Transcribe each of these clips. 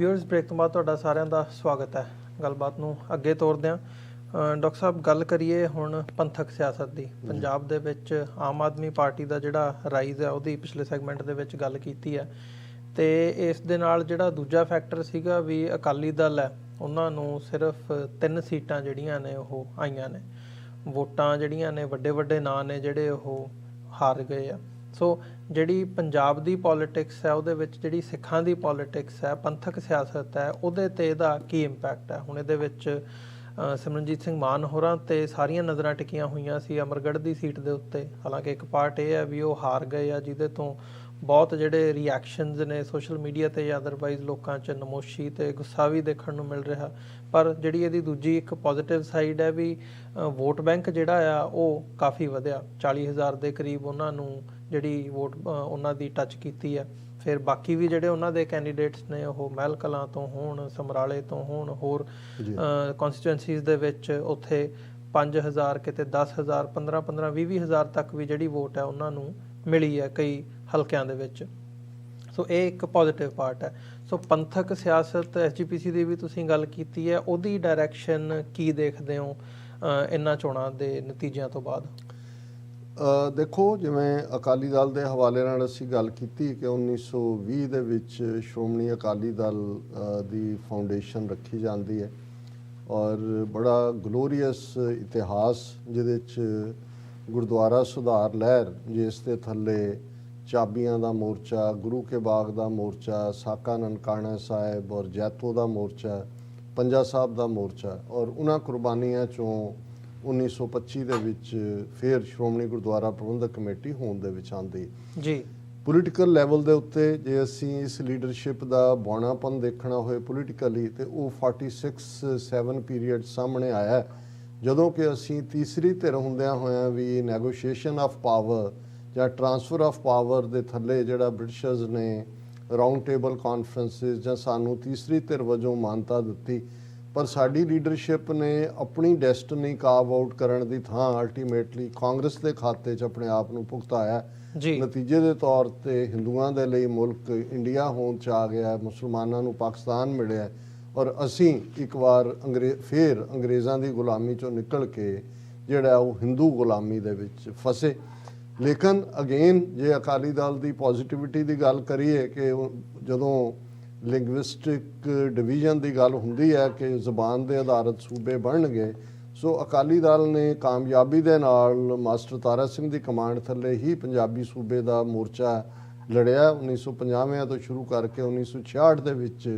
Viewers break तो बाद ਤੁਹਾਡਾ ਸਾਰਿਆਂ ਦਾ ਸਵਾਗਤ ਹੈ। ਗੱਲਬਾਤ ਨੂੰ ਅੱਗੇ ਤੋਰਦੇ ਹਾਂ। ਡਾਕਟਰ ਸਾਹਿਬ ਗੱਲ ਕਰੀਏ ਹੁਣ ਪੰਥਕ ਸਿਆਸਤ ਦੀ। ਪੰਜਾਬ ਦੇ ਵਿੱਚ ਆਮ ਆਦਮੀ ਪਾਰਟੀ ਦਾ ਜਿਹੜਾ ਰਾਈਜ਼ ਹੈ ਉਹਦੀ ਪਿਛਲੇ ਸੈਗਮੈਂਟ ਦੇ ਵਿੱਚ ਗੱਲ ਕੀਤੀ ਹੈ ਤੇ ਇਸ ਦੇ ਨਾਲ ਜਿਹੜਾ ਦੂਜਾ ਫੈਕਟਰ ਸੀਗਾ ਵੀ ਅਕਾਲੀ ਦਲ ਹੈ ਉਹਨਾਂ ਨੂੰ ਸਿਰਫ 3 ਸੀਟਾਂ ਜਿਹੜੀਆਂ ਨੇ ਉਹ ਆਈਆਂ ਨੇ। ਵੋਟਾਂ ਜਿਹੜੀਆਂ ਨੇ ਵੱਡੇ ਵੱਡੇ ਨਾਂ ਨੇ ਜਿਹੜੇ ਉਹ ਹਾਰ ਗਏ ਆ। ਸੋ ਜਿਹੜੀ ਪੰਜਾਬ ਦੀ ਪੋਲੀਟਿਕਸ ਹੈ ਉਹਦੇ ਵਿੱਚ ਜਿਹੜੀ ਸਿੱਖਾਂ ਦੀ ਪੋਲੀਟਿਕਸ ਹੈ ਪੰਥਕ ਸਿਆਸਤ ਹੈ ਉਹਦੇ 'ਤੇ ਇਹਦਾ ਕੀ ਇੰਪੈਕਟ ਹੈ। ਹੁਣ ਇਹਦੇ ਵਿੱਚ ਸਿਮਰਨਜੀਤ ਸਿੰਘ ਮਾਨ ਹੋਰਾਂ 'ਤੇ ਸਾਰੀਆਂ ਨਜ਼ਰਾਂ ਟਿਕੀਆਂ ਹੋਈਆਂ ਸੀ ਅਮਰਗੜ੍ਹ ਦੀ ਸੀਟ ਦੇ ਉੱਤੇ। ਹਾਲਾਂਕਿ ਇੱਕ ਪਾਰਟ ਇਹ ਹੈ ਵੀ ਉਹ ਹਾਰ ਗਏ ਆ ਜਿਹਦੇ ਤੋਂ ਬਹੁਤ ਜਿਹੜੇ ਰਿਐਕਸ਼ਨਸ ਨੇ ਸੋਸ਼ਲ ਮੀਡੀਆ 'ਤੇ ਜਾਂ ਅਦਰਵਾਈਜ਼ ਲੋਕਾਂ 'ਚ ਨਮੋਸ਼ੀ ਅਤੇ ਗੁੱਸਾ ਵੀ ਦੇਖਣ ਨੂੰ ਮਿਲ ਰਿਹਾ। ਪਰ ਜਿਹੜੀ ਇਹਦੀ ਦੂਜੀ ਇੱਕ ਪੋਜ਼ੀਟਿਵ ਸਾਈਡ ਹੈ ਵੀ ਵੋਟ ਬੈਂਕ ਜਿਹੜਾ ਆ ਉਹ ਕਾਫੀ ਵਧਿਆ। 40,000 ਦੇ ਕਰੀਬ ਉਹਨਾਂ ਨੂੰ ਜਿਹੜੀ ਵੋਟ ਉਹਨਾਂ ਦੀ ਟੱਚ ਕੀਤੀ ਹੈ। ਫਿਰ ਬਾਕੀ ਵੀ ਜਿਹੜੇ ਉਹਨਾਂ ਦੇ ਕੈਂਡੀਡੇਟਸ ਨੇ ਉਹ ਮਹਿਲ ਕਲਾਂ ਤੋਂ ਹੋਣ, ਸਮਰਾਲੇ ਤੋਂ ਹੋਣ, ਹੋਰ ਕੌਂਸਟੀਚੁਐਂਸੀਜ਼ ਦੇ ਵਿੱਚ ਉੱਥੇ 5,000 ਕਿਤੇ 10,000 15,000 20,000 ਤੱਕ ਵੀ ਜਿਹੜੀ ਵੋਟ ਹੈ ਉਹਨਾਂ ਨੂੰ ਮਿਲੀ ਹੈ ਕਈ ਹਲਕਿਆਂ ਦੇ ਵਿੱਚ। ਸੋ ਇਹ ਇੱਕ ਪੋਜ਼ੀਟਿਵ ਪਾਰਟ ਹੈ। ਸੋ ਪੰਥਕ ਸਿਆਸਤ SGPC ਦੀ ਵੀ ਤੁਸੀਂ ਗੱਲ ਕੀਤੀ ਹੈ, ਉਹਦੀ ਡਾਇਰੈਕਸ਼ਨ ਕੀ ਦੇਖਦੇ ਹੋ ਇਹਨਾਂ ਚੋਣਾਂ ਦੇ ਨਤੀਜਿਆਂ ਤੋਂ ਬਾਅਦ? ਦੇਖੋ, ਜਿਵੇਂ ਅਕਾਲੀ ਦਲ ਦੇ ਹਵਾਲੇ ਨਾਲ ਅਸੀਂ ਗੱਲ ਕੀਤੀ ਕਿ 1920 ਦੇ ਵਿੱਚ ਸ਼੍ਰੋਮਣੀ ਅਕਾਲੀ ਦਲ ਦੀ ਫਾਊਂਡੇਸ਼ਨ ਰੱਖੀ ਜਾਂਦੀ ਹੈ ਔਰ ਬੜਾ ਗਲੋਰੀਅਸ ਇਤਿਹਾਸ ਜਿਹਦੇ 'ਚ ਗੁਰਦੁਆਰਾ ਸੁਧਾਰ ਲਹਿਰ ਜਿਸ ਦੇ ਥੱਲੇ ਚਾਬੀਆਂ ਦਾ ਮੋਰਚਾ, ਗੁਰੂ ਕੇ ਬਾਗ ਦਾ ਮੋਰਚਾ, ਸਾਕਾ ਨਨਕਾਣਾ ਸਾਹਿਬ ਔਰ ਜੈਤੋ ਦਾ ਮੋਰਚਾ, ਪੰਜਾ ਸਾਹਿਬ ਦਾ ਮੋਰਚਾ ਔਰ ਉਹਨਾਂ ਕੁਰਬਾਨੀਆਂ 'ਚੋਂ 1925 ਦੇ ਵਿੱਚ ਫਿਰ ਸ਼੍ਰੋਮਣੀ ਗੁਰਦੁਆਰਾ ਪ੍ਰਬੰਧਕ ਕਮੇਟੀ ਹੋਂਦ ਦੇ ਵਿੱਚ ਆਉਂਦੀ ਜੀ। ਪੋਲੀਟੀਕਲ ਲੈਵਲ ਦੇ ਉੱਤੇ ਜੇ ਅਸੀਂ ਇਸ ਲੀਡਰਸ਼ਿਪ ਦਾ ਬੌਣਾਪਨ ਦੇਖਣਾ ਹੋਏ ਪੋਲੀਟੀਕਲੀ ਤੇ ਉਹ 46-7 ਪੀਰੀਅਡ ਸਾਹਮਣੇ ਆਇਆ ਜਦੋਂ ਕਿ ਅਸੀਂ ਤੀਸਰੀ ਧਿਰ ਹੁੰਦਿਆਂ ਹੋਇਆਂ ਵੀ ਨੈਗੋਸ਼ੀਏਸ਼ਨ ਆਫ ਪਾਵਰ ਜਾਂ ਟਰਾਂਸਫਰ ਆਫ ਪਾਵਰ ਦੇ ਥੱਲੇ ਜਿਹੜਾ ਬ੍ਰਿਟਿਸ਼ਰਸ ਨੇ ਰਾਊਂਡ ਟੇਬਲ ਕਾਨਫਰੰਸਿਸ ਜਾਂ ਸਾਨੂੰ ਤੀਸਰੀ ਧਿਰ ਵਜੋਂ ਮਾਨਤਾ ਦਿੱਤੀ, ਪਰ ਸਾਡੀ ਲੀਡਰਸ਼ਿਪ ਨੇ ਆਪਣੀ ਡੈਸਟਨੀ ਕਾਰਵ ਆਊਟ ਕਰਨ ਦੀ ਥਾਂ ਅਲਟੀਮੇਟਲੀ ਕਾਂਗਰਸ ਦੇ ਖਾਤੇ 'ਚ ਆਪਣੇ ਆਪ ਨੂੰ ਭੁਗਤਾਇਆ। ਨਤੀਜੇ ਦੇ ਤੌਰ ਤੇ ਹਿੰਦੂਆਂ ਦੇ ਲਈ ਮੁਲਕ ਇੰਡੀਆ ਹੋਂਦ 'ਚ ਆ ਗਿਆ, ਮੁਸਲਮਾਨਾਂ ਨੂੰ ਪਾਕਿਸਤਾਨ ਮਿਲਿਆ ਔਰ ਅਸੀਂ ਇੱਕ ਵਾਰ ਫਿਰ ਅੰਗਰੇਜ਼ਾਂ ਦੀ ਗੁਲਾਮੀ 'ਚੋਂ ਨਿਕਲ ਕੇ ਜਿਹੜਾ ਉਹ ਹਿੰਦੂ ਗੁਲਾਮੀ ਦੇ ਵਿੱਚ ਫਸੇ। ਲੇਕਿਨ ਅਗੇਨ ਜੇ ਅਕਾਲੀ ਦਲ ਦੀ ਪੋਜ਼ੀਟਿਵਿਟੀ ਦੀ ਗੱਲ ਕਰੀਏ ਕਿ ਜਦੋਂ ਲਿੰਗੁਇਸਟਿਕ ਡਿਵੀਜ਼ਨ ਦੀ ਗੱਲ ਹੁੰਦੀ ਹੈ ਕਿ ਜ਼ੁਬਾਨ ਦੇ ਆਧਾਰਿਤ ਸੂਬੇ ਬਣਨਗੇ, ਸੋ ਅਕਾਲੀ ਦਲ ਨੇ ਕਾਮਯਾਬੀ ਦੇ ਨਾਲ ਮਾਸਟਰ ਤਾਰਾ ਸਿੰਘ ਦੀ ਕਮਾਂਡ ਥੱਲੇ ਹੀ ਪੰਜਾਬੀ ਸੂਬੇ ਦਾ ਮੋਰਚਾ ਲੜਿਆ। 1950 ਤੋਂ ਸ਼ੁਰੂ ਕਰਕੇ 1966 ਦੇ ਵਿੱਚ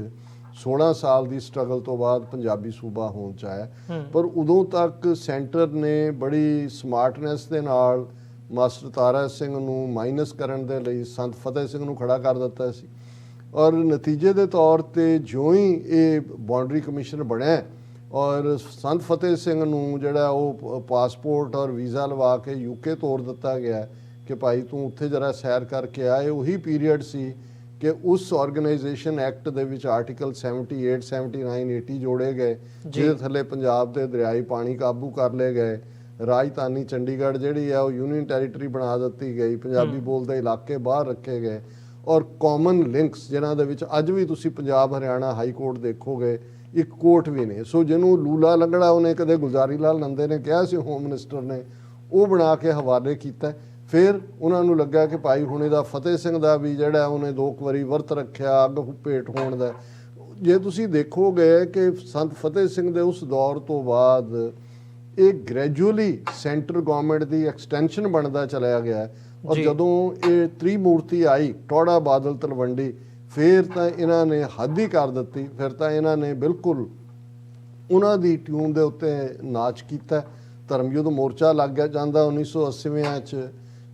16 ਸਾਲ ਦੀ ਸਟਰਗਲ ਤੋਂ ਬਾਅਦ ਪੰਜਾਬੀ ਸੂਬਾ ਹੋਣ 'ਚ ਆਇਆ। ਪਰ ਉਦੋਂ ਤੱਕ ਸੈਂਟਰ ਨੇ ਬੜੀ ਸਮਾਰਟਨੈਸ ਦੇ ਨਾਲ ਮਾਸਟਰ ਤਾਰਾ ਸਿੰਘ ਨੂੰ ਮਾਈਨਸ ਕਰਨ ਦੇ ਲਈ ਸੰਤ ਫਤਿਹ ਸਿੰਘ ਨੂੰ ਖੜਾ ਕਰ ਦਿੱਤਾ ਸੀ ਔਰ ਨਤੀਜੇ ਦੇ ਤੌਰ ਤੇ ਜਿਉਂ ਹੀ ਇਹ ਬਾਉਂਡਰੀ ਕਮਿਸ਼ਨ ਬਣਿਆ ਔਰ ਸੰਤ ਫਤਿਹ ਸਿੰਘ ਨੂੰ ਜਿਹੜਾ ਉਹ ਪਾਸਪੋਰਟ ਔਰ ਵੀਜ਼ਾ ਲਵਾ ਕੇ UK ਤੋਰ ਦਿੱਤਾ ਗਿਆ ਕਿ ਭਾਈ ਤੂੰ ਉੱਥੇ ਜਰਾ ਸੈਰ ਕਰਕੇ ਆਏ। ਉਹੀ ਪੀਰੀਅਡ ਸੀ ਕਿ ਉਸ ਆਰਗੇਨਾਈਜੇਸ਼ਨ ਐਕਟ ਦੇ ਵਿੱਚ ਆਰਟੀਕਲ 78, 79, 80 ਜੋੜੇ ਗਏ ਜਿਹਦੇ ਥੱਲੇ ਪੰਜਾਬ ਦੇ ਦਰਿਆਈ ਪਾਣੀ ਕਾਬੂ ਕਰ ਲਏ ਗਏ। ਰਾਜਧਾਨੀ ਚੰਡੀਗੜ੍ਹ ਜਿਹੜੀ ਆ ਉਹ ਯੂਨੀਅਨ ਟੈਰੀਟਰੀ ਬਣਾ ਦਿੱਤੀ ਗਈ, ਪੰਜਾਬੀ ਬੋਲਦੇ ਇਲਾਕੇ ਬਾਹਰ ਰੱਖੇ ਗਏ ਔਰ ਕਾਮਨ ਲਿੰਕਸ ਜਿਨ੍ਹਾਂ ਦੇ ਵਿੱਚ ਅੱਜ ਵੀ ਤੁਸੀਂ ਪੰਜਾਬ ਹਰਿਆਣਾ ਹਾਈ ਕੋਰਟ ਦੇਖੋਗੇ ਇੱਕ ਕੋਰਟ ਵੀ ਨਹੀਂ। ਸੋ ਜਿਹਨੂੰ ਲੂਲਾ ਲੰਗੜਾ ਉਹਨੇ ਕਦੇ ਗੁਲਜ਼ਾਰੀ ਲਾਲ ਨੰਦੇ ਨੇ ਕਿਹਾ ਸੀ ਹੋਮ ਮਿਨਿਸਟਰ ਨੇ, ਉਹ ਬਣਾ ਕੇ ਹਵਾਲੇ ਕੀਤਾ। ਫਿਰ ਉਹਨਾਂ ਨੂੰ ਲੱਗਾ ਕਿ ਭਾਈ ਹੁਣ ਇਹਦਾ ਫਤਿਹ ਸਿੰਘ ਦਾ ਵੀ ਜਿਹੜਾ ਉਹਨੇ 2 ਵਾਰੀ ਵਰਤ ਰੱਖਿਆ ਅੱਗ ਭੇਟ ਹੋਣ ਦਾ। ਜੇ ਤੁਸੀਂ ਦੇਖੋਗੇ ਕਿ ਸੰਤ ਫਤਿਹ ਸਿੰਘ ਦੇ ਉਸ ਦੌਰ ਤੋਂ ਬਾਅਦ ਇਹ ਗ੍ਰੈਜੂਅਲੀ ਸੈਂਟਰ ਗੌਰਮੈਂਟ ਦੀ ਐਕਸਟੈਂਸ਼ਨ ਬਣਦਾ ਚਲਿਆ ਗਿਆ ਔਰ ਜਦੋਂ ਇਹ ਤ੍ਰਿਮੂਰਤੀ ਆਈ ਟੌੜਾ ਬਾਦਲ ਤਲਵੰਡੀ ਫਿਰ ਤਾਂ ਇਹਨਾਂ ਨੇ ਹੱਦ ਹੀ ਕਰ ਦਿੱਤੀ। ਫਿਰ ਤਾਂ ਇਹਨਾਂ ਨੇ ਬਿਲਕੁਲ ਉਹਨਾਂ ਦੀ ਟਿਊਨ ਦੇ ਉੱਤੇ ਨਾਚ ਕੀਤਾ। ਧਰਮ ਯੁੱਧ ਮੋਰਚਾ ਲੱਗ ਗਿਆ ਜਾਂਦਾ 1980 'ਚ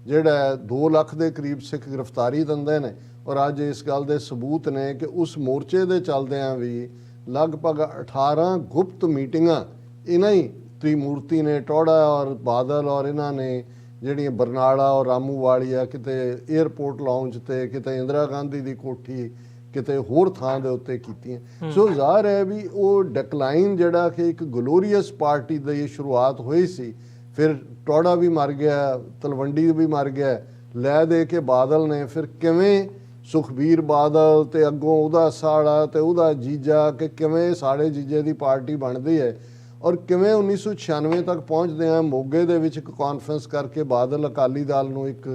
ਜਿਹੜਾ 2 ਲੱਖ ਦੇ ਕਰੀਬ ਸਿੱਖ ਗ੍ਰਿਫਤਾਰੀ ਦਿੰਦੇ ਨੇ ਔਰ ਅੱਜ ਇਸ ਗੱਲ ਦੇ ਸਬੂਤ ਨੇ ਕਿ ਉਸ ਮੋਰਚੇ ਦੇ ਚੱਲਦਿਆਂ ਵੀ ਲਗਭਗ 18 ਗੁਪਤ ਮੀਟਿੰਗਾਂ ਇਹਨਾਂ ਹੀ ਤ੍ਰਿਮੂਰਤੀ ਨੇ ਟੌੜਾ ਔਰ ਬਾਦਲ ਔਰ ਇਹਨਾਂ ਨੇ ਜਿਹੜੀਆਂ ਬਰਨਾਲਾ ਔਰ ਰਾਮੂ ਵਾਲੀਆ ਕਿਤੇ ਏਅਰਪੋਰਟ ਲਾਉਂਜ ਤੇ ਕਿਤੇ ਇੰਦਰਾ ਗਾਂਧੀ ਦੀ ਕੋਠੀ ਕਿਤੇ ਹੋਰ ਥਾਂ ਦੇ ਉੱਤੇ ਕੀਤੀਆਂ। ਸੋ ਜ਼ਾਹਰ ਹੈ ਵੀ ਉਹ ਡਿਕਲਾਈਨ ਜਿਹੜਾ ਕਿ ਇੱਕ ਗਲੋਰੀਅਸ ਪਾਰਟੀ ਦੀ ਸ਼ੁਰੂਆਤ ਹੋਈ ਸੀ, ਫਿਰ ਟੌੜਾ ਵੀ ਮਰ ਗਿਆ, ਤਲਵੰਡੀ ਵੀ ਮਰ ਗਿਆ, ਲੈ ਦੇ ਕੇ ਬਾਦਲ ਨੇ ਫਿਰ ਕਿਵੇਂ ਸੁਖਬੀਰ ਬਾਦਲ ਤੇ ਅੱਗੋਂ ਉਹਦਾ ਸਾਲਾ ਤੇ ਉਹਦਾ ਜੀਜਾ, ਕਿ ਕਿਵੇਂ ਸਾਲੇ ਜੀਜੇ ਦੀ ਪਾਰਟੀ ਬਣਦੀ ਹੈ ਔਰ ਕਿਵੇਂ 1996 ਤੱਕ ਪਹੁੰਚਦੇ ਆ। ਮੋਗੇ ਦੇ ਵਿੱਚ ਇੱਕ ਕਾਨਫਰੰਸ ਕਰਕੇ ਬਾਦਲ ਅਕਾਲੀ ਦਲ ਨੂੰ ਇੱਕ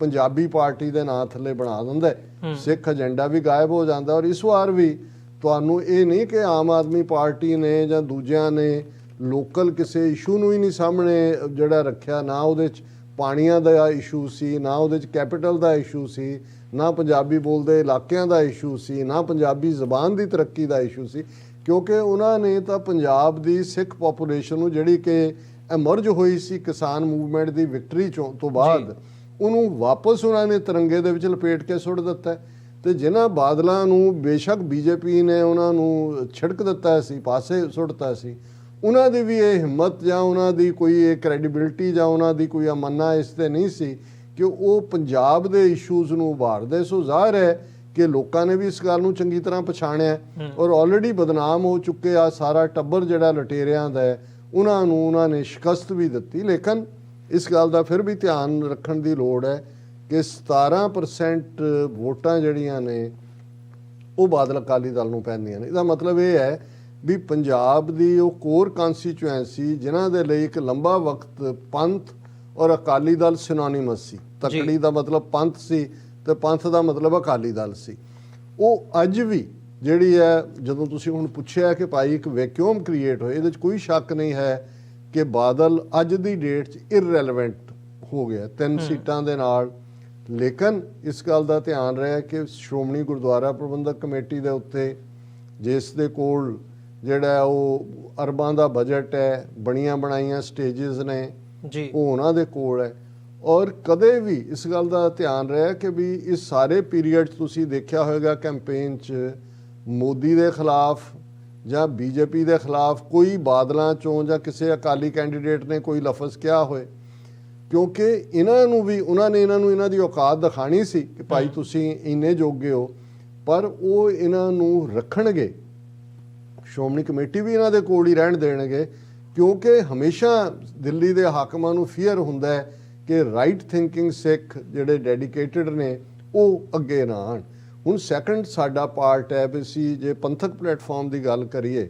ਪੰਜਾਬੀ ਪਾਰਟੀ ਦੇ ਨਾਂ ਥੱਲੇ ਬਣਾ ਦਿੰਦਾ ਹੈ। ਸਿੱਖ ਏਜੰਡਾ ਵੀ ਗਾਇਬ ਹੋ ਜਾਂਦਾ। ਔਰ ਇਸ ਵਾਰ ਵੀ ਤੁਹਾਨੂੰ ਇਹ ਨਹੀਂ ਕਿ ਆਮ ਆਦਮੀ ਪਾਰਟੀ ਨੇ ਜਾਂ ਦੂਜਿਆਂ ਨੇ ਲੋਕਲ ਕਿਸੇ ਇਸ਼ੂ ਨੂੰ ਹੀ ਨਹੀਂ ਸਾਹਮਣੇ ਜਿਹੜਾ ਰੱਖਿਆ, ਨਾ ਉਹਦੇ 'ਚ ਪਾਣੀਆਂ ਦਾ ਇਸ਼ੂ ਸੀ, ਨਾ ਉਹਦੇ 'ਚ ਕੈਪੀਟਲ ਦਾ ਇਸ਼ੂ ਸੀ, ਨਾ ਪੰਜਾਬੀ ਬੋਲਦੇ ਇਲਾਕਿਆਂ ਦਾ ਇਸ਼ੂ ਸੀ, ਨਾ ਪੰਜਾਬੀ ਜ਼ਬਾਨ ਦੀ ਤਰੱਕੀ ਦਾ ਇਸ਼ੂ ਸੀ, ਕਿਉਂਕਿ ਉਹਨਾਂ ਨੇ ਤਾਂ ਪੰਜਾਬ ਦੀ ਸਿੱਖ ਪੋਪੂਲੇਸ਼ਨ ਨੂੰ ਜਿਹੜੀ ਕਿ ਐਮਰਜ ਹੋਈ ਸੀ ਕਿਸਾਨ ਮੂਵਮੈਂਟ ਦੀ ਵਿਕਟਰੀ ਤੋਂ ਬਾਅਦ, ਉਹਨੂੰ ਵਾਪਸ ਉਹਨਾਂ ਨੇ ਤਿਰੰਗੇ ਦੇ ਵਿੱਚ ਲਪੇਟ ਕੇ ਸੁੱਟ ਦਿੱਤਾ। ਤੇ ਜਿਨ੍ਹਾਂ ਬਾਦਲਾਂ ਨੂੰ ਬੇਸ਼ੱਕ ਬੀਜੇਪੀ ਨੇ ਉਹਨਾਂ ਨੂੰ ਛਿੜਕ ਦਿੱਤਾ ਸੀ, ਪਾਸੇ ਸੁੱਟਤਾ ਸੀ, ਉਹਨਾਂ ਦੀ ਵੀ ਇਹ ਹਿੰਮਤ ਜਾਂ ਉਹਨਾਂ ਦੀ ਕੋਈ ਇਹ ਕ੍ਰੈਡੀਬਿਲਿਟੀ ਜਾਂ ਉਹਨਾਂ ਦੀ ਕੋਈ ਅਮੰਨਾ ਇਸ ਤੇ ਨਹੀਂ ਸੀ ਕਿ ਉਹ ਪੰਜਾਬ ਦੇ ਇਸ਼ੂਜ਼ ਨੂੰ ਉਭਾਰਦੇ। ਸੋ ਜ਼ਾਹਿਰ ਹੈ ਕਿ ਲੋਕਾਂ ਨੇ ਵੀ ਇਸ ਗੱਲ ਨੂੰ ਚੰਗੀ ਤਰ੍ਹਾਂ ਪਛਾਣਿਆ ਔਰ ਆਲਰੇਡੀ ਬਦਨਾਮ ਹੋ ਚੁੱਕੇ ਆ ਸਾਰਾ ਟੱਬਰ ਜਿਹੜਾ ਲਟੇਰਿਆਂ ਦਾ ਹੈ, ਉਹਨਾਂ ਨੂੰ ਉਹਨਾਂ ਨੇ ਸ਼ਿਕਸਤ ਵੀ ਦਿੱਤੀ। ਲੇਕਿਨ ਇਸ ਗੱਲ ਦਾ ਫਿਰ ਵੀ ਧਿਆਨ ਰੱਖਣ ਦੀ ਲੋੜ ਹੈ ਕਿ 17% ਵੋਟਾਂ ਜਿਹੜੀਆਂ ਨੇ ਉਹ ਬਾਦਲ ਅਕਾਲੀ ਦਲ ਨੂੰ ਪੈਂਦੀਆਂ ਨੇ। ਇਹਦਾ ਮਤਲਬ ਇਹ ਹੈ ਵੀ ਪੰਜਾਬ ਦੀ ਉਹ ਕੋਰ ਕਨਸਟੀਚੁਐਂਸੀ ਜਿਨ੍ਹਾਂ ਦੇ ਲਈ ਇੱਕ ਲੰਬਾ ਵਕਤ ਪੰਥ ਔਰ ਅਕਾਲੀ ਦਲ ਸਿਨੋਨਿਮਸ ਸੀ, ਤਕੜੀ ਦਾ ਮਤਲਬ ਪੰਥ ਸੀ ਤੇ ਪੰਥ ਦਾ ਮਤਲਬ ਅਕਾਲੀ ਦਲ ਸੀ, ਉਹ ਅੱਜ ਵੀ ਜਿਹੜੀ ਹੈ, ਜਦੋਂ ਤੁਸੀਂ ਹੁਣ ਪੁੱਛਿਆ ਕਿ ਭਾਈ ਇੱਕ ਵੈਕਿਊਮ ਕ੍ਰੀਏਟ ਹੋਏ, ਇਹਦੇ 'ਚ ਕੋਈ ਸ਼ੱਕ ਨਹੀਂ ਹੈ ਕਿ ਬਾਦਲ ਅੱਜ ਦੀ ਡੇਟ 'ਚ ਇਰਰੈਲੇਵੈਂਟ ਹੋ ਗਿਆ 3 ਸੀਟਾਂ ਦੇ ਨਾਲ। ਲੇਕਿਨ ਇਸ ਗੱਲ ਦਾ ਧਿਆਨ ਰਿਹਾ ਕਿ ਸ਼੍ਰੋਮਣੀ ਗੁਰਦੁਆਰਾ ਪ੍ਰਬੰਧਕ ਕਮੇਟੀ ਦੇ ਉੱਤੇ ਜਿਸ ਦੇ ਕੋਲ ਜਿਹੜਾ ਉਹ ਅਰਬਾਂ ਦਾ ਬਜਟ ਹੈ, ਬਣੀਆਂ ਬਣਾਈਆਂ ਸਟੇਜਸ ਨੇ ਜੀ, ਉਹ ਉਹਨਾਂ ਦੇ ਕੋਲ ਹੈ। ਔਰ ਕਦੇ ਵੀ ਇਸ ਗੱਲ ਦਾ ਧਿਆਨ ਰਿਹਾ ਕਿ ਵੀ ਇਸ ਸਾਰੇ ਪੀਰੀਅਡ 'ਚ ਤੁਸੀਂ ਦੇਖਿਆ ਹੋਵੇਗਾ ਕੈਂਪੇਨ 'ਚ ਮੋਦੀ ਦੇ ਖਿਲਾਫ ਜਾਂ ਬੀਜੇਪੀ ਦੇ ਖਿਲਾਫ ਕੋਈ ਬਾਦਲਾਂ 'ਚੋਂ ਜਾਂ ਕਿਸੇ ਅਕਾਲੀ ਕੈਂਡੀਡੇਟ ਨੇ ਕੋਈ ਲਫ਼ਜ਼ ਕਿਹਾ ਹੋਏ, ਕਿਉਂਕਿ ਇਹਨਾਂ ਨੂੰ ਵੀ ਉਹਨਾਂ ਨੇ ਇਹਨਾਂ ਦੀ ਔਕਾਤ ਦਿਖਾਣੀ ਸੀ ਕਿ ਭਾਈ ਤੁਸੀਂ ਇੰਨੇ ਜੋਗੇ ਹੋ, ਪਰ ਉਹ ਇਹਨਾਂ ਨੂੰ ਰੱਖਣਗੇ। ਸ਼੍ਰੋਮਣੀ ਕਮੇਟੀ ਵੀ ਇਹਨਾਂ ਦੇ ਕੋਲ ਹੀ ਰਹਿਣ ਦੇਣਗੇ, ਕਿਉਂਕਿ ਹਮੇਸ਼ਾ ਦਿੱਲੀ ਦੇ ਹਾਕਮਾਂ ਨੂੰ ਫੀਅਰ ਹੁੰਦਾ ਹੈ ਕਿ ਰਾਈਟ ਥਿੰਕਿੰਗ ਸਿੱਖ ਜਿਹੜੇ ਡੈਡੀਕੇਟਿਡ ਨੇ ਉਹ ਅੱਗੇ ਨਾ ਆਉਣ। ਹੁਣ ਸੈਕੰਡ ਸਾਡਾ ਪਾਰਟ ਹੈ ਵੀ ਅਸੀਂ ਜੇ ਪੰਥਕ ਪਲੇਟਫਾਰਮ ਦੀ ਗੱਲ ਕਰੀਏ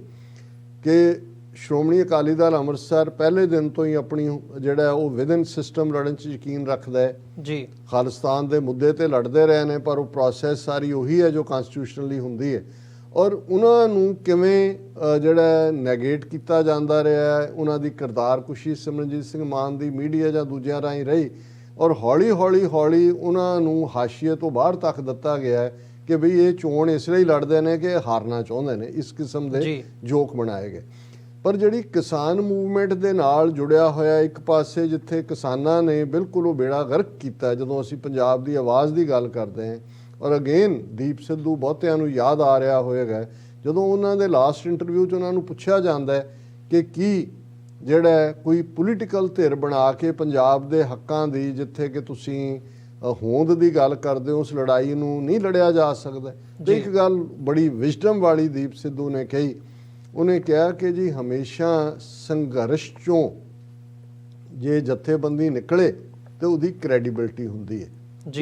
ਕਿ ਸ਼੍ਰੋਮਣੀ ਅਕਾਲੀ ਦਲ ਅੰਮ੍ਰਿਤਸਰ ਪਹਿਲੇ ਦਿਨ ਤੋਂ ਹੀ ਆਪਣੀ ਜਿਹੜਾ ਉਹ ਵਿਦਨ ਸਿਸਟਮ ਲੜਨ 'ਚ ਯਕੀਨ ਰੱਖਦਾ ਹੈ ਜੀ। ਖਾਲਿਸਤਾਨ ਦੇ ਮੁੱਦੇ ਤੇ ਲੜਦੇ ਰਹੇ ਨੇ, ਪਰ ਉਹ ਪ੍ਰੋਸੈਸ ਸਾਰੀ ਉਹੀ ਹੈ ਜੋ ਕਨਸਟੀਟਿਊਸ਼ਨਲੀ ਹੁੰਦੀ ਹੈ। ਔਰ ਉਹਨਾਂ ਨੂੰ ਕਿਵੇਂ ਜਿਹੜਾ ਨੈਗੇਟ ਕੀਤਾ ਜਾਂਦਾ ਰਿਹਾ ਹੈ, ਉਹਨਾਂ ਦੀ ਕਿਰਦਾਰਕੁਸ਼ੀ ਸਿਮਰਨਜੀਤ ਸਿੰਘ ਮਾਨ ਦੀ ਮੀਡੀਆ ਜਾਂ ਦੂਜਿਆਂ ਰਾਹੀਂ ਰਹੀ, ਔਰ ਹੌਲੀ ਉਹਨਾਂ ਨੂੰ ਹਾਸ਼ੀਏ ਤੋਂ ਬਾਹਰ ਤੱਕ ਦਿੱਤਾ ਗਿਆ ਹੈ ਕਿ ਬਈ ਇਹ ਚੋਣ ਇਸ ਲਈ ਲੜਦੇ ਨੇ ਕਿ ਹਾਰਨਾ ਚਾਹੁੰਦੇ ਨੇ, ਇਸ ਕਿਸਮ ਦੇ ਜੋਕ ਬਣਾਏ ਗਏ। ਪਰ ਜਿਹੜੀ ਕਿਸਾਨ ਮੂਵਮੈਂਟ ਦੇ ਨਾਲ ਜੁੜਿਆ ਹੋਇਆ ਇੱਕ ਪਾਸੇ ਜਿੱਥੇ ਕਿਸਾਨਾਂ ਨੇ ਬਿਲਕੁਲ ਉਹ ਬੇੜਾ ਗਰਕ ਕੀਤਾ, ਜਦੋਂ ਅਸੀਂ ਪੰਜਾਬ ਦੀ ਆਵਾਜ਼ ਦੀ ਗੱਲ ਕਰਦੇ ਹਾਂ, ਔਰ ਅਗੇਨ ਦੀਪ ਸਿੱਧੂ ਬਹੁਤਿਆਂ ਨੂੰ ਯਾਦ ਆ ਰਿਹਾ ਹੋਏਗਾ ਜਦੋਂ ਉਹਨਾਂ ਦੇ ਲਾਸਟ ਇੰਟਰਵਿਊ 'ਚ ਉਹਨਾਂ ਨੂੰ ਪੁੱਛਿਆ ਜਾਂਦਾ ਹੈ ਕਿ ਕੀ ਜਿਹੜਾ ਕੋਈ ਪੋਲੀਟੀਕਲ ਧਿਰ ਬਣਾ ਕੇ ਪੰਜਾਬ ਦੇ ਹੱਕਾਂ ਦੀ, ਜਿੱਥੇ ਕਿ ਤੁਸੀਂ ਹੋਂਦ ਦੀ ਗੱਲ ਕਰਦੇ ਹੋ, ਉਸ ਲੜਾਈ ਨੂੰ ਨਹੀਂ ਲੜਿਆ ਜਾ ਸਕਦਾ। ਤੇ ਇੱਕ ਗੱਲ ਬੜੀ ਵਿਜ਼ਡਮ ਵਾਲੀ ਦੀਪ ਸਿੱਧੂ ਨੇ ਕਹੀ, ਉਹਨੇ ਕਿਹਾ ਕਿ ਜੀ ਹਮੇਸ਼ਾ ਸੰਘਰਸ਼ 'ਚੋਂ ਜੇ ਜਥੇਬੰਦੀ ਨਿਕਲੇ ਤੇ ਉਹਦੀ ਕ੍ਰੈਡੀਬਿਲਿਟੀ ਹੁੰਦੀ ਹੈ,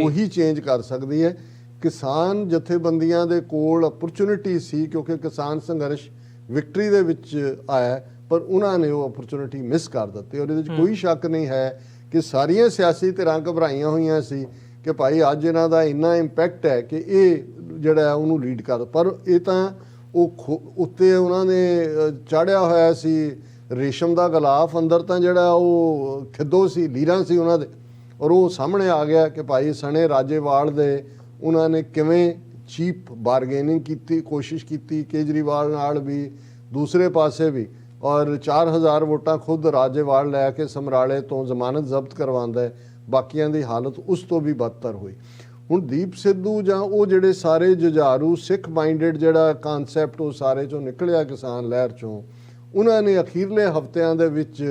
ਉਹੀ ਚੇਂਜ ਕਰ ਸਕਦੀ ਹੈ। ਕਿਸਾਨ ਜਥੇਬੰਦੀਆਂ ਦੇ ਕੋਲ ਅਪਰਚੁਨਿਟੀ ਸੀ ਕਿਉਂਕਿ ਕਿਸਾਨ ਸੰਘਰਸ਼ ਵਿਕਟਰੀ ਦੇ ਵਿੱਚ ਆਇਆ, ਪਰ ਉਹਨਾਂ ਨੇ ਉਹ ਅਪਰਚੁਨਿਟੀ ਮਿਸ ਕਰ ਦਿੱਤੀ। ਔਰ ਇਹਦੇ ਵਿੱਚ ਕੋਈ ਸ਼ੱਕ ਨਹੀਂ ਹੈ ਕਿ ਸਾਰੀਆਂ ਸਿਆਸੀ ਧਿਰਾਂ ਘਬਰਾਈਆਂ ਹੋਈਆਂ ਸੀ ਕਿ ਭਾਈ ਅੱਜ ਇਹਨਾਂ ਦਾ ਇੰਨਾ ਇੰਪੈਕਟ ਹੈ ਕਿ ਇਹ ਜਿਹੜਾ ਉਹਨੂੰ ਲੀਡ ਕਰ, ਪਰ ਇਹ ਤਾਂ ਉਹ ਉੱਤੇ ਉਹਨਾਂ ਨੇ ਚਾੜਿਆ ਹੋਇਆ ਸੀ ਰੇਸ਼ਮ ਦਾ ਗਲਾਫ, ਅੰਦਰ ਤਾਂ ਜਿਹੜਾ ਉਹ ਖਿੱਦੋ ਸੀ, ਲੀਰਾਂ ਸੀ ਉਹਨਾਂ ਦੇ। ਔਰ ਉਹ ਸਾਹਮਣੇ ਆ ਗਿਆ ਕਿ ਭਾਈ ਸਣੇ ਰਾਜੇਵਾਲ ਦੇ ਉਹਨਾਂ ਨੇ ਕਿਵੇਂ ਚੀਪ ਬਾਰਗੇਨਿੰਗ ਕੀਤੀ, ਕੋਸ਼ਿਸ਼ ਕੀਤੀ ਕੇਜਰੀਵਾਲ ਨਾਲ ਵੀ, ਦੂਸਰੇ ਪਾਸੇ ਵੀ, ਔਰ 4000 ਵੋਟਾਂ ਖੁਦ ਰਾਜੇਵਾਲ ਲੈ ਕੇ ਸਮਰਾਲੇ ਤੋਂ ਜ਼ਮਾਨਤ ਜ਼ਬਤ ਕਰਵਾਉਂਦਾ ਹੈ। ਬਾਕੀਆਂ ਦੀ ਹਾਲਤ ਉਸ ਤੋਂ ਵੀ ਬਦਤਰ ਹੋਈ। ਹੁਣ ਦੀਪ ਸਿੱਧੂ ਜਾਂ ਉਹ ਜਿਹੜੇ ਸਾਰੇ ਜੁਝਾਰੂ ਸਿੱਖ ਮਾਈਂਡਡ ਜਿਹੜਾ ਕਨਸੈਪਟ ਉਹ ਸਾਰੇ ਚੋਂ ਨਿਕਲਿਆ ਕਿਸਾਨ ਲਹਿਰ ਚੋਂ, ਉਹਨਾਂ ਨੇ ਅਖੀਰਲੇ ਹਫ਼ਤਿਆਂ ਦੇ ਵਿੱਚ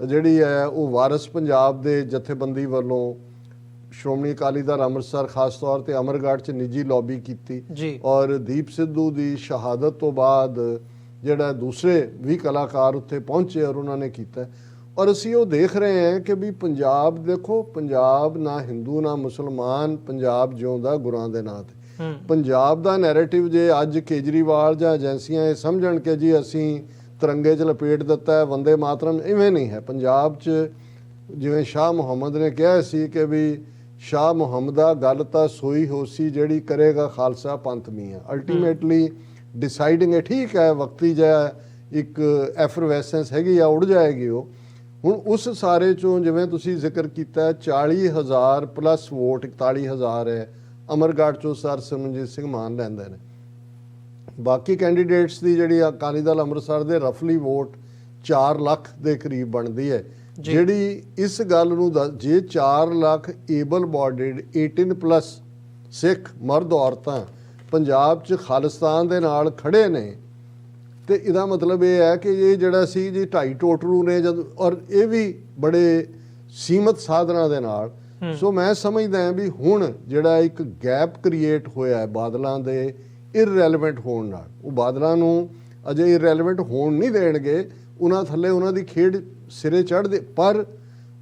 ਜਿਹੜੀ ਹੈ ਉਹ ਵਾਰਿਸ ਪੰਜਾਬ ਦੇ ਜਥੇਬੰਦੀ ਵੱਲੋਂ ਸ਼੍ਰੋਮਣੀ ਅਕਾਲੀ ਦਲ ਅੰਮ੍ਰਿਤਸਰ ਖਾਸ ਤੌਰ ਤੇ ਅਮਰਗੜ੍ਹ 'ਚ ਨਿੱਜੀ ਲੌਬੀ ਕੀਤੀ। ਔਰ ਦੀਪ ਸਿੱਧੂ ਦੀ ਸ਼ਹਾਦਤ ਤੋਂ ਬਾਅਦ ਜਿਹੜਾ ਦੂਸਰੇ ਵੀ ਕਲਾਕਾਰ ਉੱਥੇ ਪਹੁੰਚੇ ਔਰ ਉਹਨਾਂ ਨੇ ਕੀਤਾ। ਔਰ ਅਸੀਂ ਉਹ ਦੇਖ ਰਹੇ ਹਾਂ ਕਿ ਵੀ ਪੰਜਾਬ ਦੇਖੋ, ਪੰਜਾਬ ਨਾ ਹਿੰਦੂ ਨਾ ਮੁਸਲਮਾਨ, ਪੰਜਾਬ ਜਿਉਂਦਾ ਗੁਰਾਂ ਦੇ ਨਾਂ ਤੇ। ਪੰਜਾਬ ਦਾ ਨੈਰੇਟਿਵ ਜੇ ਅੱਜ ਕੇਜਰੀਵਾਲ ਜਾਂ ਏਜੰਸੀਆਂ ਇਹ ਸਮਝਣ ਕਿ ਜੀ ਅਸੀਂ ਤਿਰੰਗੇ 'ਚ ਲਪੇਟ ਦਿੱਤਾ ਹੈ, ਵੰਦੇ ਮਾਤਰਮ, ਇਵੇਂ ਨਹੀਂ ਹੈ। ਪੰਜਾਬ 'ਚ ਜਿਵੇਂ ਸ਼ਾਹ ਮੁਹੰਮਦ ਨੇ ਕਿਹਾ ਸੀ ਕਿ ਵੀ ਸ਼ਾਹ ਮੁਹੰਮਦਾ ਗੱਲ ਤਾਂ ਸੋਈ ਹੋਸੀ ਜਿਹੜੀ ਕਰੇਗਾ ਖਾਲਸਾ ਪੰਥ ਮੀਆਂ। ਅਲਟੀਮੇਟਲੀ ਡਿਸਾਈਡਿੰਗ ਹੈ, ਠੀਕ ਹੈ, ਵਕਤੀ ਜਿਹਾ ਇੱਕ ਐਫਰਵੈਸੈਂਸ ਹੈਗੀ ਆ, ਉੜ ਜਾਏਗੀ ਉਹ। ਹੁਣ ਉਸ ਸਾਰੇ ਚੋਂ ਜਿਵੇਂ ਤੁਸੀਂ ਜ਼ਿਕਰ ਕੀਤਾ 40,000 ਪਲੱਸ ਵੋਟ, 41,000 ਹੈ ਅਮਰਗੜ੍ਹ ਚੋਂ ਸਰ ਸਿਮਰਨਜੀਤ ਸਿੰਘ ਮਾਨ ਲੈਂਦੇ ਨੇ। ਬਾਕੀ ਕੈਂਡੀਡੇਟਸ ਦੀ ਜਿਹੜੀ ਅਕਾਲੀ ਦਲ ਅੰਮ੍ਰਿਤਸਰ ਦੇ ਰਫਲੀ ਵੋਟ 4 ਲੱਖ ਦੇ ਕਰੀਬ ਬਣਦੀ ਹੈ, ਜਿਹੜੀ ਇਸ ਗੱਲ ਨੂੰ ਜੇ 4 ਲੱਖ ਏਬਲ ਬੋਡੀਡ 18 ਪਲੱਸ ਸਿੱਖ ਮਰਦ ਔਰਤਾਂ ਪੰਜਾਬ 'ਚ ਖਾਲਿਸਤਾਨ ਦੇ ਨਾਲ ਖੜੇ ਨੇ, ਤੇ ਇਹਦਾ ਮਤਲਬ ਇਹ ਹੈ ਕਿ ਇਹ ਜਿਹੜਾ ਸੀ ਜੀ 2.5 ਟੋਟਰੂ ਨੇ ਜਦ, ਔਰ ਇਹ ਵੀ ਬੜੇ ਸੀਮਤ ਸਾਧਨਾਂ ਦੇ ਨਾਲ। ਸੋ ਮੈਂ ਸਮਝਦਾ ਹਾਂ ਵੀ ਹੁਣ ਜਿਹੜਾ ਇੱਕ ਗੈਪ ਕ੍ਰੀਏਟ ਹੋਇਆ ਹੈ ਬਾਦਲਾਂ ਦੇ ਇਰਰੈਲੇਵੈਂਟ ਹੋਣ ਨਾਲ, ਉਹ ਬਾਦਲਾਂ ਨੂੰ ਅਜੇ ਇਰਰੈਲੇਵੈਂਟ ਹੋਣ ਨਹੀਂ ਦੇਣਗੇ, ਉਹਨਾਂ ਥੱਲੇ ਉਹਨਾਂ ਦੀ ਖੇਡ ਸਿਰੇ ਚੜ੍ਹਦੇ। ਪਰ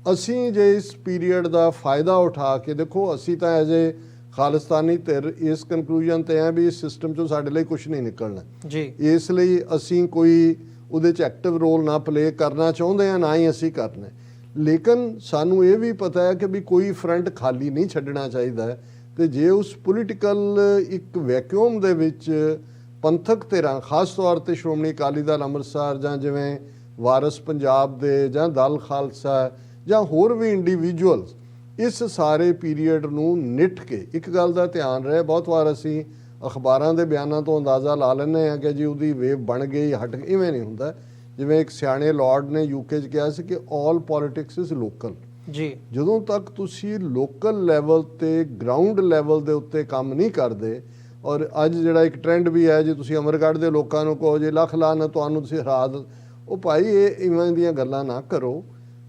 ਅਸੀਂ ਜੇ ਇਸ ਪੀਰੀਅਡ ਦਾ ਫਾਇਦਾ ਉਠਾ ਕੇ ਦੇਖੋ, ਅਸੀਂ ਤਾਂ ਅਜੇ ਖਾਲਿਸਤਾਨੀ ਧਿਰ ਇਸ ਕਨਕਲੂਜਨ ਤੇ ਆ ਵੀ ਇਸ ਸਿਸਟਮ ਚੋਂ ਸਾਡੇ ਲਈ ਕੁਝ ਨਹੀਂ ਨਿਕਲਣਾ ਜੀ। ਇਸ ਲਈ ਅਸੀਂ ਕੋਈ ਉਹਦੇ 'ਚ ਐਕਟਿਵ ਰੋਲ ਨਾ ਪਲੇ ਕਰਨਾ ਚਾਹੁੰਦੇ ਆ, ਨਾ ਹੀ ਅਸੀਂ ਕਰਨਾ। ਲੇਕਿਨ ਸਾਨੂੰ ਇਹ ਵੀ ਪਤਾ ਹੈ ਕਿ ਵੀ ਕੋਈ ਫਰੰਟ ਖਾਲੀ ਨਹੀਂ ਛੱਡਣਾ ਚਾਹੀਦਾ। ਤੇ ਜੇ ਉਸ ਪੋਲੀਟੀਕਲ ਇੱਕ ਵੈਕਿਊਮ ਦੇ ਵਿੱਚ ਪੰਥਕ ਧਿਰਾਂ, ਖਾਸ ਤੌਰ ਤੇ ਸ਼੍ਰੋਮਣੀ ਅਕਾਲੀ ਦਲ ਅੰਮ੍ਰਿਤਸਰ ਜਾਂ ਜਿਵੇਂ ਵਾਰਸ ਪੰਜਾਬ ਦੇ ਜਾਂ ਦਲ ਖਾਲਸਾ ਜਾਂ ਹੋਰ ਵੀ ਇੰਡੀਵਿਜੂਅਲਸ, ਇਸ ਸਾਰੇ ਪੀਰੀਅਡ ਨੂੰ ਨਿੱਠ ਕੇ ਇੱਕ ਗੱਲ ਦਾ ਧਿਆਨ ਰਹੇ। ਬਹੁਤ ਵਾਰ ਅਸੀਂ ਅਖਬਾਰਾਂ ਦੇ ਬਿਆਨਾਂ ਤੋਂ ਅੰਦਾਜ਼ਾ ਲਾ ਲੈਂਦੇ ਹਾਂ ਕਿ ਜੀ ਉਹਦੀ ਵੇਵ ਬਣ ਗਈ, ਹਟ ਗਈ, ਇਵੇਂ ਨਹੀਂ ਹੁੰਦਾ। ਜਿਵੇਂ ਇੱਕ ਸਿਆਣੇ ਲਾਰਡ ਨੇ UK 'ਚ ਕਿਹਾ ਸੀ ਕਿ ਆਲ ਪੋਲੀਟਿਕਸ ਇਜ਼ ਲੋਕਲ ਜੀ। ਜਦੋਂ ਤੱਕ ਤੁਸੀਂ ਲੋਕਲ ਲੈਵਲ ਤੇ ਗਰਾਊਂਡ ਲੈਵਲ ਦੇ ਉੱਤੇ ਕੰਮ ਨਹੀਂ ਕਰਦੇ, ਔਰ ਅੱਜ ਜਿਹੜਾ ਇੱਕ ਟ੍ਰੈਂਡ ਵੀ ਹੈ, ਜੇ ਤੁਸੀਂ ਅਮਰਗੜ੍ਹ ਦੇ ਲੋਕਾਂ ਨੂੰ ਕਹੋ ਜੇ ਲੱਖ ਲਾਹਨਤ ਤੁਹਾਨੂੰ ਤੁਸੀਂ ਹਰਾ ਦੋ, ਉਹ ਭਾਈ ਇਹ ਇਵੇਂ ਦੀਆਂ ਗੱਲਾਂ ਨਾ ਕਰੋ।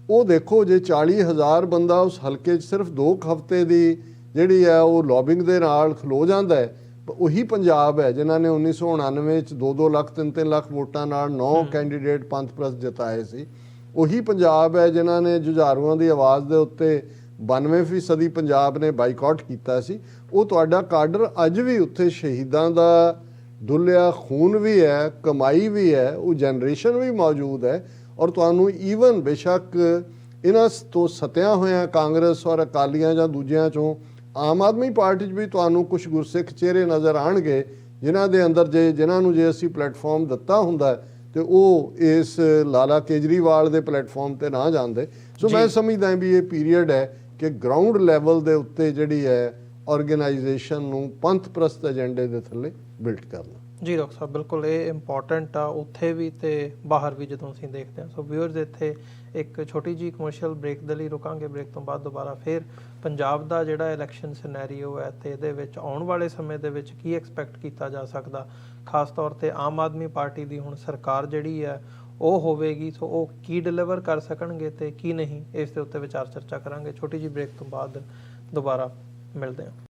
ਉਹ ਦੇਖੋ ਜੇ 40,000 ਬੰਦਾ ਉਸ ਹਲਕੇ 'ਚ ਸਿਰਫ 2 ਹਫ਼ਤੇ ਦੀ ਜਿਹੜੀ ਹੈ ਉਹ ਲੌਬਿੰਗ ਦੇ ਨਾਲ ਖਲੋ ਜਾਂਦਾ ਹੈ। ਉਹੀ ਪੰਜਾਬ ਹੈ ਜਿਨ੍ਹਾਂ ਨੇ 1999 'ਚ 2-2 ਲੱਖ 3-3 ਲੱਖ ਵੋਟਾਂ ਨਾਲ 9 ਕੈਂਡੀਡੇਟ ਪੰਥ ਪ੍ਰਸਤ ਜਿਤਾਏ ਸੀ। ਉਹੀ ਪੰਜਾਬ ਹੈ ਜਿਨ੍ਹਾਂ ਨੇ ਜੁਝਾਰੂਆਂ ਦੀ ਆਵਾਜ਼ ਦੇ ਉੱਤੇ 92% ਪੰਜਾਬ ਨੇ ਬਾਈਕਾਟ ਕੀਤਾ ਸੀ। ਉਹ ਤੁਹਾਡਾ ਕਾਡਰ ਅੱਜ ਵੀ ਉੱਥੇ ਸ਼ਹੀਦਾਂ ਦਾ ਡੁੱਲਿਆ ਖੂਨ ਵੀ ਹੈ, ਕਮਾਈ ਵੀ ਹੈ, ਉਹ ਜਨਰੇਸ਼ਨ ਵੀ ਮੌਜੂਦ ਹੈ। ਔਰ ਤੁਹਾਨੂੰ ਈਵਨ ਬੇਸ਼ੱਕ ਇਹਨਾਂ ਤੋਂ ਸਤਿਆ ਹੋਇਆਂ ਕਾਂਗਰਸ ਔਰ ਅਕਾਲੀਆਂ ਜਾਂ ਦੂਜਿਆਂ ਚੋਂ ਆਮ ਆਦਮੀ ਪਾਰਟੀ 'ਚ ਵੀ ਤੁਹਾਨੂੰ ਕੁਝ ਗੁਰਸਿੱਖ ਚਿਹਰੇ ਨਜ਼ਰ ਆਉਣਗੇ ਜਿਨ੍ਹਾਂ ਦੇ ਅੰਦਰ ਜਿਨ੍ਹਾਂ ਨੂੰ ਜੇ ਅਸੀਂ ਪਲੇਟਫਾਰਮ ਦਿੱਤਾ ਹੁੰਦਾ ਤੇ ਉਹ ਇਸ ਲਾਲਾ ਕੇਜਰੀਵਾਲ ਦੇ ਪਲੇਟਫਾਰਮ ਤੇ ਨਾ ਜਾਂਦੇ। ਸੋ ਮੈਂ ਸਮਝਦਾ ਵੀ ਇਹ ਪੀਰੀਅਡ ਹੈ ਕਿ ਗਰਾਊਂਡ ਲੈਵਲ ਦੇ ਉੱਤੇ ਜਿਹੜੀ ਹੈ ਆਰਗੇਨਾਈਜੇਸ਼ਨ ਨੂੰ ਪੰਥ ਪ੍ਰਸਤ ਏਜੰਡੇ ਦੇ ਥੱਲੇ ਬਿਲਡ ਕਰਨਾ। ਜੀ ਡਾਕਟਰ ਸਾਹਿਬ, ਬਿਲਕੁਲ ਇਹ ਇੰਪੋਰਟੈਂਟ ਆ ਉੱਥੇ ਵੀ ਤੇ ਬਾਹਰ ਵੀ ਜਦੋਂ ਅਸੀਂ ਦੇਖਦੇ ਹਾਂ। ਸੋ ਵਿਊਅਰਸ, ਇੱਥੇ ਇੱਕ ਛੋਟੀ ਜਿਹੀ ਕਮਰਸ਼ੀਅਲ ਬ੍ਰੇਕ ਦੇ ਲਈ ਰੁਕਾਂਗੇ। ਬ੍ਰੇਕ ਤੋਂ ਬਾਅਦ ਦੁਬਾਰਾ ਫਿਰ ਪੰਜਾਬ ਦਾ ਜਿਹੜਾ ਇਲੈਕਸ਼ਨ ਸਿਨੈਰੀਓ ਹੈ ਤੇ ਇਹਦੇ ਵਿੱਚ ਆਉਣ ਵਾਲੇ ਸਮੇਂ ਦੇ ਵਿੱਚ ਕੀ ਐਕਸਪੈਕਟ ਕੀਤਾ ਜਾ ਸਕਦਾ, ਖਾਸ ਤੌਰ ਤੇ ਆਮ ਆਦਮੀ ਪਾਰਟੀ ਦੀ ਹੁਣ ਸਰਕਾਰ ਜਿਹੜੀ ਹੈ ਉਹ ਹੋਵੇਗੀ, ਸੋ ਉਹ ਕੀ ਡਿਲੀਵਰ ਕਰ ਸਕਣਗੇ ਤੇ ਕੀ ਨਹੀਂ, ਇਸ ਦੇ ਉੱਤੇ ਵਿਚਾਰ ਚਰਚਾ ਕਰਾਂਗੇ। ਛੋਟੀ ਜਿਹੀ ਬ੍ਰੇਕ ਤੋਂ ਬਾਅਦ ਦੁਬਾਰਾ ਮਿਲਦੇ ਹਾਂ।